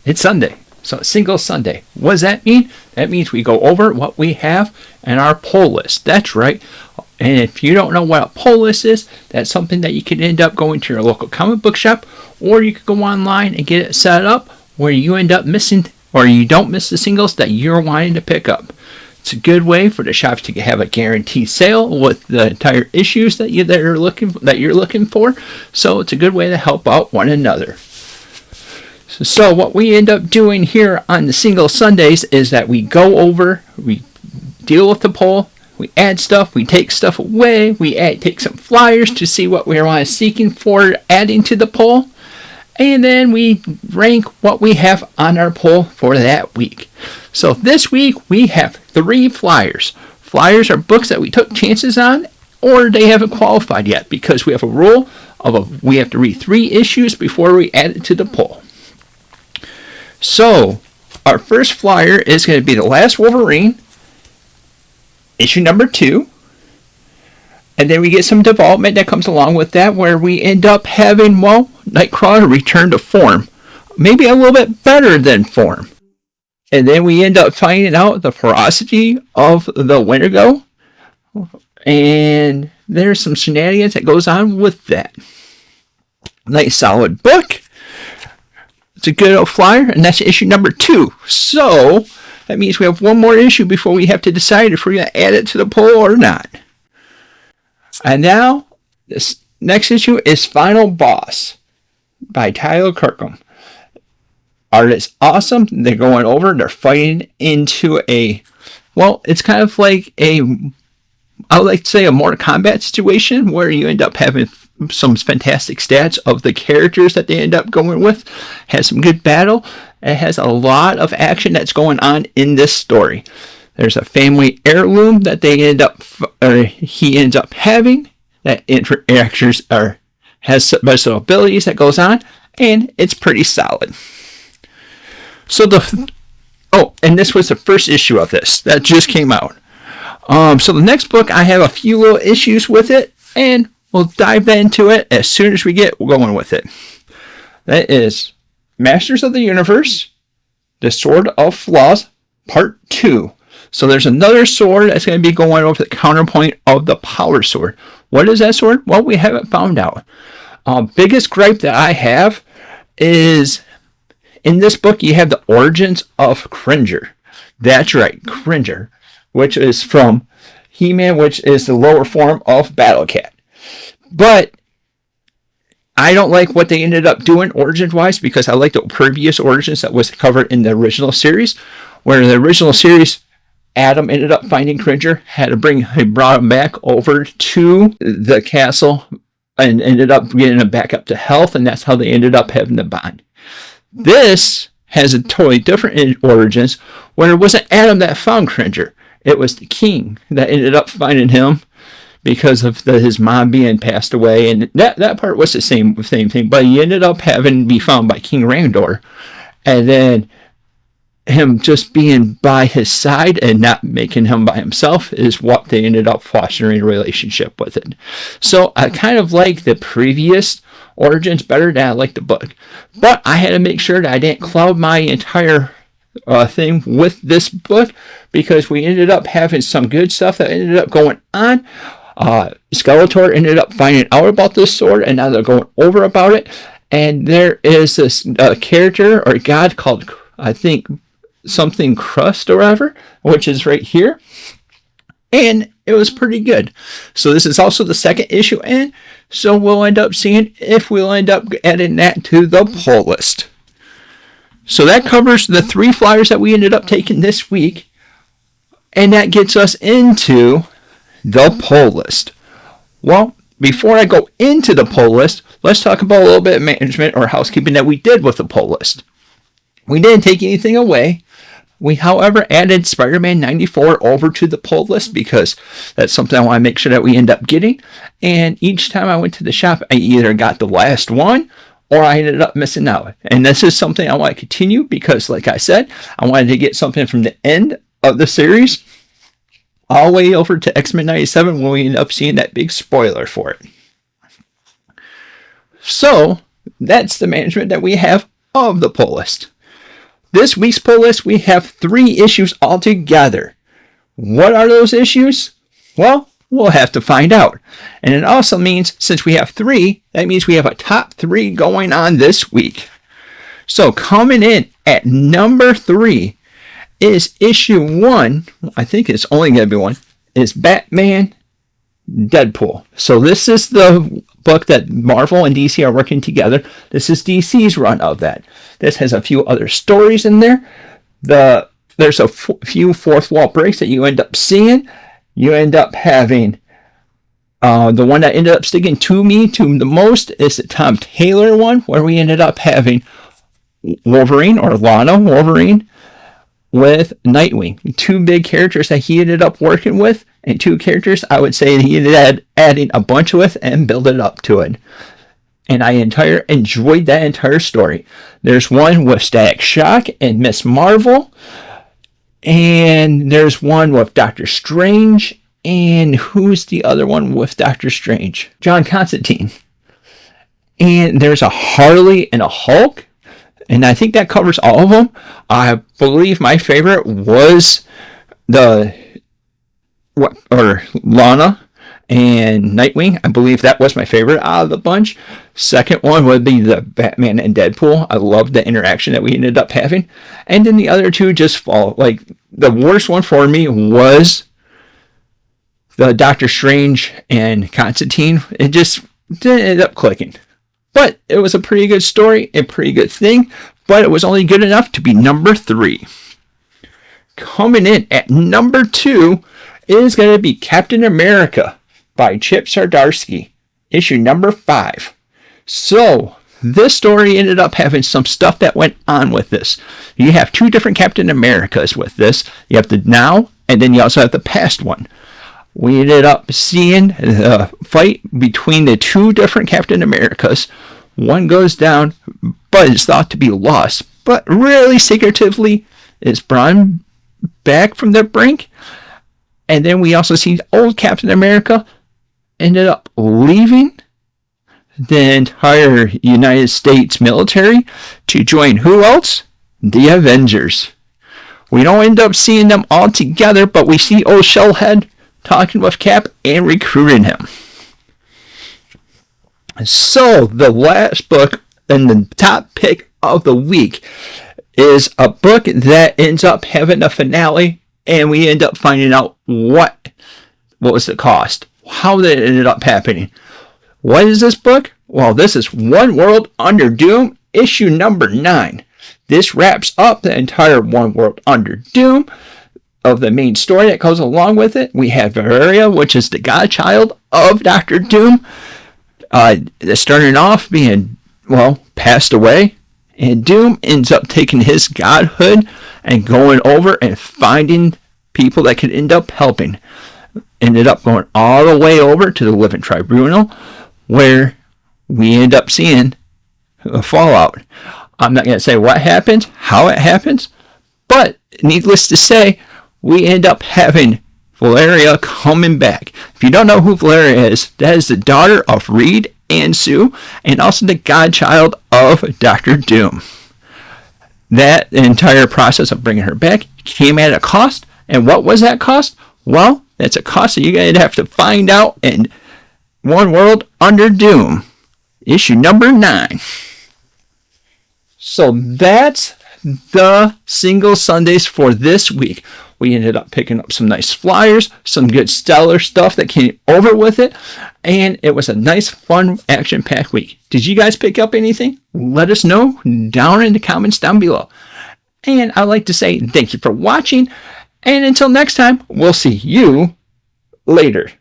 It's Sunday, so single Sunday. What does that mean? That means we go over what we have in our pull list. That's right. And if you don't know what a pull list is, that's something that you can end up going to your local comic book shop, or you can go online and get it set up where you end up missing, or you don't miss the singles that you're wanting to pick up. It's a good way for the shops to have a guaranteed sale with the entire issues that you're looking for. So it's a good way to help out one another. So what we end up doing here on the single Sundays is that we go over, we deal with the poll, we add stuff, we take stuff away, we take some flyers to see what we're seeking for adding to the poll, and then we rank what we have on our poll for that week. So this week we have 3 flyers. Flyers are books that we took chances on, or they haven't qualified yet, because we have a rule of we have to read 3 issues before we add it to the poll. So, our first flyer is going to be The Last Wolverine, issue number 2. And then we get some development that comes along with that, where we end up having, Nightcrawler return to form. Maybe a little bit better than form. And then we end up finding out the ferocity of the Wendigo. And there's some shenanigans that goes on with that. Nice solid book. It's a good old flyer, and that's issue number 2. So, that means we have one more issue before we have to decide if we're going to add it to the poll or not. And now, this next issue is Final Boss by Tyler Kirkham. Art is awesome. They're going over, they're fighting into it's kind of like I would like to say a Mortal Kombat situation where you end up having some fantastic stats of the characters that they end up going with. Has some good battle. It has a lot of action that's going on in this story. There's a family heirloom that he ends up having that has special abilities that goes on, and it's pretty solid. So and this was the first issue of this that just came out. So the next book, I have a few little issues with it, and we'll dive into it as soon as we get going with it. That is Masters of the Universe, The Sword of Flaws, Part 2. So there's another sword that's going to be going over the counterpoint of the Power Sword. What is that sword? Well, we haven't found out. Biggest gripe that I have is in this book you have the origins of Cringer. That's right, Cringer, which is from He-Man, which is the lower form of Battle Cat. But I don't like what they ended up doing origin-wise, because I like the previous origins that was covered in the original series, where in the original series, Adam ended up finding Cringer, he brought him back over to the castle, and ended up getting him back up to health, and that's how they ended up having the bond. This has a totally different origins, where it wasn't Adam that found Cringer. It was the king that ended up finding him because of his mom being passed away, and that part was the same thing. But he ended up having to be found by King Randor, and then him just being by his side and not making him by himself is what they ended up fostering a relationship with it. So I kind of like the previous origins better than I like the book, but I had to make sure that I didn't cloud my entire thing with this book, because we ended up having some good stuff that ended up going on. Skeletor ended up finding out about this sword, and now they're going over about it. And there is this character or god called, I think, something Crust or whatever, which is right here. And it was pretty good. So this is also the second issue in, so we'll end up seeing if we'll end up adding that to the poll list. So that covers the 3 flyers that we ended up taking this week, and that gets us into the poll list. Well, before I go into the poll list, let's talk about a little bit of management or housekeeping that we did with the poll list. We didn't take anything away. We, however, added Spider-Man 94 over to the poll list, because that's something I want to make sure that we end up getting. And each time I went to the shop, I either got the last one or I ended up missing out. And this is something I want to continue, because, like I said, I wanted to get something from the end of the series all the way over to X-Men 97 when we end up seeing that big spoiler for it. So that's the management that we have of the poll list. this week's pull list, we have 3 issues altogether. What are those issues? Well, we'll have to find out. And it also means, since we have 3, that means we have a top 3 going on this week. So coming in at number 3 is issue 1, I think it's only going to be 1, is Batman Deadpool. So this is the book that Marvel and DC are working together. This is DC's run of that. This has a few other stories in there. There's a few fourth wall breaks that you end up seeing. You end up having the one that ended up sticking to me to the most is the Tom Taylor one, where we ended up having Wolverine, or Lana Wolverine, with Nightwing. 2 big characters that he ended up working with, and 2 characters I would say he ended up adding a bunch with and building up to it. And I enjoyed that entire story. There's one with Static Shock and Miss Marvel, and there's one with Doctor Strange, and who's the other one with Doctor Strange? John Constantine. And there's a Harley and a Hulk, and I think that covers all of them. I believe my favorite was Lana and Nightwing. I believe that was my favorite out of the bunch. Second one would be the Batman and Deadpool. I loved the interaction that we ended up having. And then the other 2 just fall. Like, the worst one for me was the Doctor Strange and Constantine. It just didn't end up clicking. But it was a pretty good story, a pretty good thing, but it was only good enough to be number 3. Coming in at number 2 is going to be Captain America by Chip Zdarsky, issue number 5. So, this story ended up having some stuff that went on with this. You have 2 different Captain Americas with this. You have the now, and then you also have the past one. We ended up seeing the fight between the 2 different Captain Americas. One goes down, but is thought to be lost. But really secretively is brought back from the brink. And then we also see old Captain America ended up leaving the entire United States military to join who else? The Avengers. We don't end up seeing them all together, but we see old Shellhead talking with Cap and recruiting him. So, the last book and the top pick of the week is a book that ends up having a finale, and we end up finding out what was the cost, how that ended up happening. What is this book? Well, this is One World Under Doom, issue number 9. This wraps up the entire One World Under Doom of the main story that goes along with it. We have Valeria, which is the godchild of Dr. Doom, starting off being, passed away. And Doom ends up taking his godhood and going over and finding people that could end up helping. Ended up going all the way over to the Living Tribunal, where we end up seeing a fallout. I'm not going to say what happens, how it happens, but needless to say, we end up having Valeria coming back. If you don't know who Valeria is, that is the daughter of Reed and Sue, and also the godchild of Dr. Doom. That entire process of bringing her back came at a cost, and what was that cost? Well, that's a cost that you're going to have to find out in One World Under Doom, issue number 9. So that's the single Sundays for this week. We ended up picking up some nice flyers, some good stellar stuff that came over with it, and it was a nice, fun, action-packed week. Did you guys pick up anything? Let us know down in the comments down below. And I'd like to say thank you for watching, and until next time, we'll see you later.